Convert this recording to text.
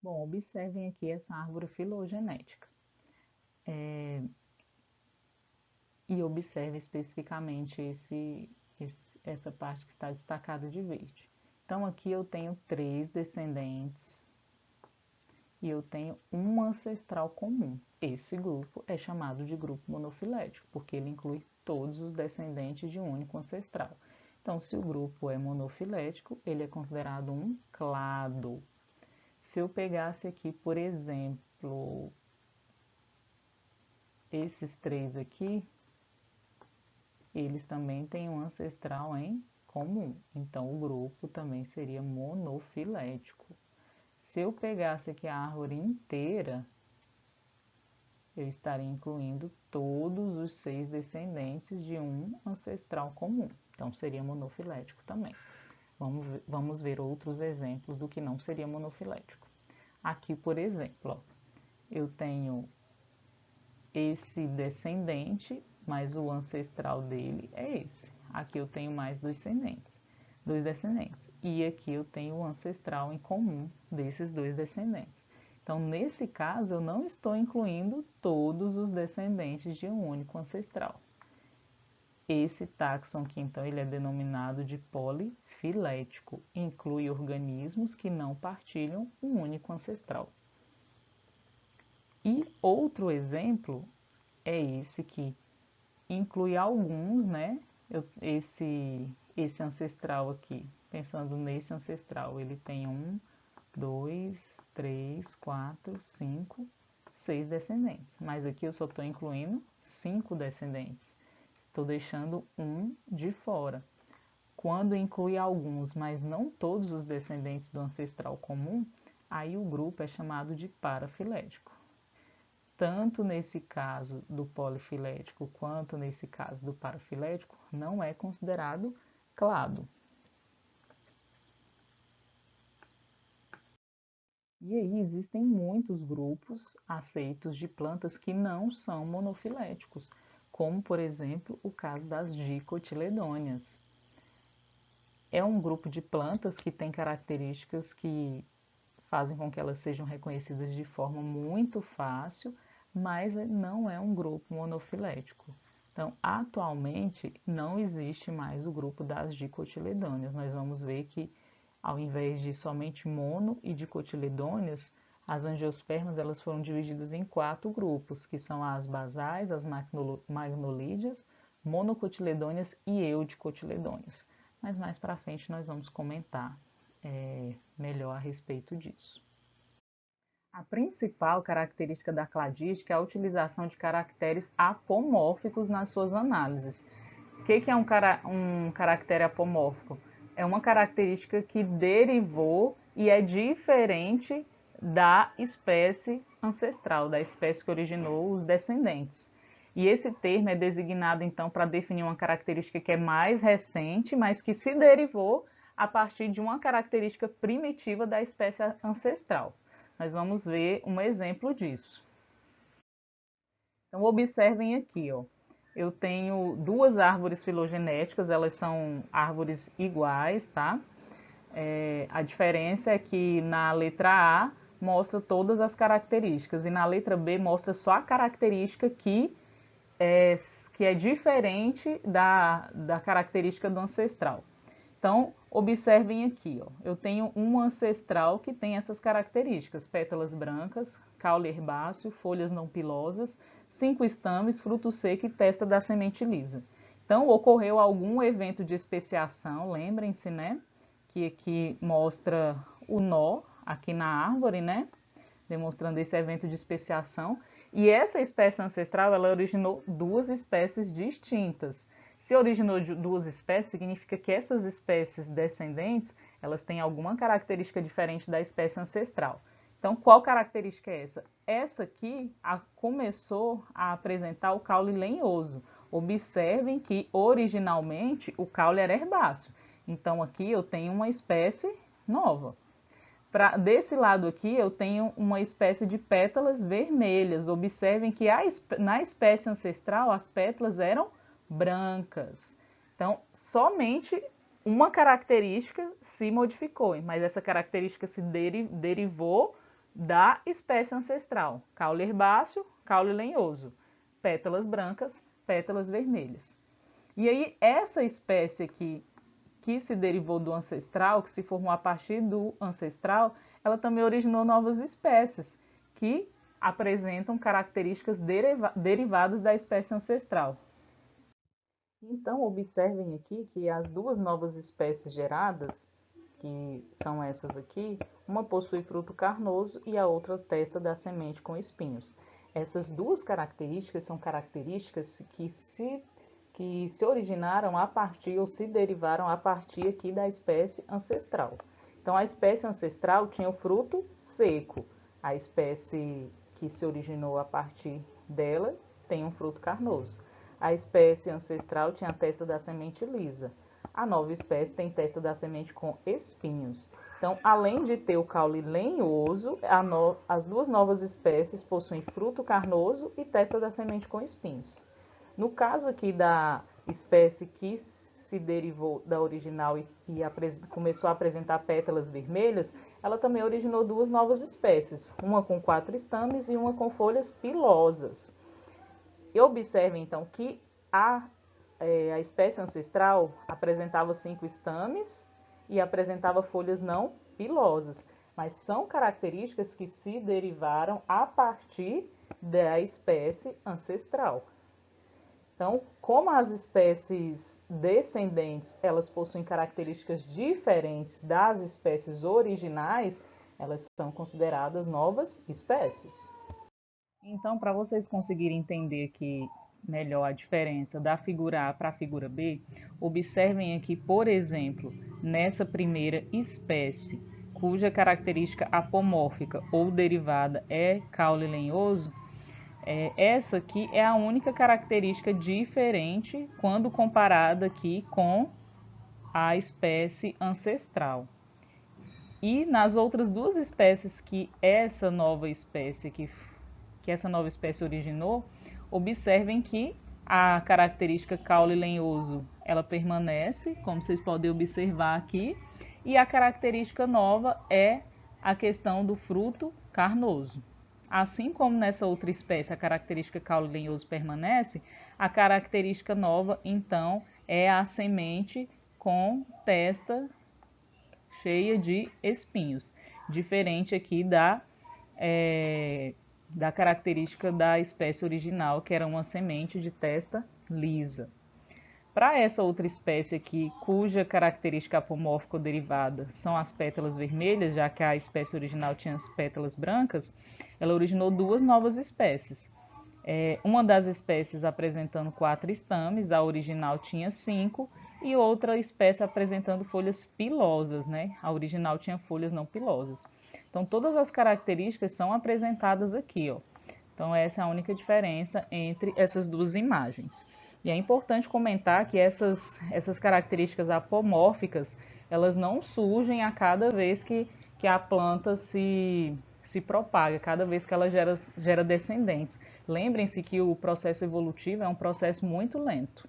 Bom, observem aqui essa árvore filogenética. E observe especificamente essa parte que está destacada de verde. Então, aqui eu tenho 3 descendentes e eu tenho um ancestral comum. Esse grupo é chamado de grupo monofilético, porque ele inclui todos os descendentes de um único ancestral. Então, se o grupo é monofilético, ele é considerado um clado. Se eu pegasse aqui, por exemplo, esses 3 aqui, eles também têm um ancestral em comum. Então, o grupo também seria monofilético. Se eu pegasse aqui a árvore inteira, eu estaria incluindo todos os 6 descendentes de um ancestral comum. Então, seria monofilético também. Vamos ver outros exemplos do que não seria monofilético. Aqui, por exemplo, ó, eu tenho esse descendente, mas o ancestral dele é esse. Aqui eu tenho mais dois descendentes. E aqui eu tenho o ancestral em comum desses dois descendentes. Então, nesse caso, eu não estou incluindo todos os descendentes de um único ancestral. Esse táxon aqui, então, ele é denominado de polifilético. Inclui organismos que não partilham um único ancestral. E outro exemplo é esse que inclui alguns, né? Esse ancestral aqui, pensando nesse ancestral, ele tem 6 descendentes. Mas aqui eu só estou incluindo 5 descendentes. Estou deixando um de fora. Quando inclui alguns, mas não todos os descendentes do ancestral comum, aí o grupo é chamado de parafilético. Tanto nesse caso do polifilético quanto nesse caso do parafilético, não é considerado clado. E aí existem muitos grupos aceitos de plantas que não são monofiléticos, como por exemplo o caso das dicotiledôneas. É um grupo de plantas que tem características que fazem com que elas sejam reconhecidas de forma muito fácil, mas não é um grupo monofilético. Então, atualmente, não existe mais o grupo das dicotiledôneas. Nós vamos ver que, ao invés de somente mono e dicotiledôneas, as angiospermas elas foram divididas em 4 grupos, que são as basais, as magnolídeas, monocotiledôneas e eudicotiledôneas. Mas mais para frente nós vamos comentar melhor a respeito disso. A principal característica da cladística é a utilização de caracteres apomórficos nas suas análises. O que é um caractere apomórfico? É uma característica que derivou e é diferente da espécie ancestral, da espécie que originou os descendentes. E esse termo é designado, então, para definir uma característica que é mais recente, mas que se derivou a partir de uma característica primitiva da espécie ancestral. Nós vamos ver um exemplo disso. Então, observem aqui, ó. Eu tenho 2 árvores filogenéticas, elas são árvores iguais, tá? A diferença é que na letra A mostra todas as características e na letra B mostra só a característica que é diferente da característica do ancestral. Então, observem aqui, ó, eu tenho um ancestral que tem essas características: pétalas brancas, caule herbáceo, folhas não pilosas, 5 estames, fruto seco e testa da semente lisa. Então, ocorreu algum evento de especiação, lembrem-se, né? Que aqui mostra o nó aqui na árvore, né? Demonstrando esse evento de especiação. E essa espécie ancestral, ela originou 2 espécies distintas. Se originou de 2 espécies, significa que essas espécies descendentes, elas têm alguma característica diferente da espécie ancestral. Então, qual característica é essa? Essa aqui começou a apresentar o caule lenhoso. Observem que, originalmente, o caule era herbáceo. Então, aqui eu tenho uma espécie nova. Desse lado aqui eu tenho uma espécie de pétalas vermelhas. Observem que na espécie ancestral as pétalas eram brancas. Então, somente uma característica se modificou, mas essa característica se derivou da espécie ancestral, caule herbáceo, caule lenhoso, pétalas brancas, pétalas vermelhas. E aí, essa espécie aqui, que se derivou do ancestral, que se formou a partir do ancestral, ela também originou novas espécies que apresentam características derivadas da espécie ancestral. Então, observem aqui que as duas novas espécies geradas, que são essas aqui, uma possui fruto carnoso e a outra testa da semente com espinhos. Essas duas características são características que se originaram a partir ou se derivaram a partir aqui da espécie ancestral. Então, a espécie ancestral tinha o fruto seco, a espécie que se originou a partir dela tem um fruto carnoso. A espécie ancestral tinha a testa da semente lisa. A nova espécie tem testa da semente com espinhos. Então, além de ter o caule lenhoso, as duas novas espécies possuem fruto carnoso e testa da semente com espinhos. No caso aqui da espécie que se derivou da original e começou a apresentar pétalas vermelhas, ela também originou duas novas espécies, uma com 4 estames e uma com folhas pilosas. E observem então que a espécie ancestral apresentava 5 estames e apresentava folhas não pilosas, mas são características que se derivaram a partir da espécie ancestral. Então, como as espécies descendentes, elas possuem características diferentes das espécies originais, elas são consideradas novas espécies. Então, para vocês conseguirem entender aqui melhor a diferença da figura A para a figura B, observem aqui, por exemplo, nessa primeira espécie, cuja característica apomórfica ou derivada é caule lenhoso, essa aqui é a única característica diferente quando comparada aqui com a espécie ancestral. E nas outras duas espécies que essa nova espécie originou, observem que a característica caule lenhoso ela permanece, como vocês podem observar aqui, e a característica nova é a questão do fruto carnoso. Assim como nessa outra espécie a característica caule lenhoso permanece, a característica nova, então, é a semente com testa cheia de espinhos, diferente aqui da característica da espécie original, que era uma semente de testa lisa. Para essa outra espécie aqui, cuja característica apomórfica ou derivada são as pétalas vermelhas, já que a espécie original tinha as pétalas brancas, ela originou duas novas espécies. Uma das espécies apresentando 4 estames, a original tinha 5, e outra espécie apresentando folhas pilosas, né? A original tinha folhas não pilosas. Então, todas as características são apresentadas aqui, ó. Então, essa é a única diferença entre essas duas imagens. E é importante comentar que essas características apomórficas, elas não surgem a cada vez que a planta se propaga, cada vez que ela gera descendentes. Lembrem-se que o processo evolutivo é um processo muito lento.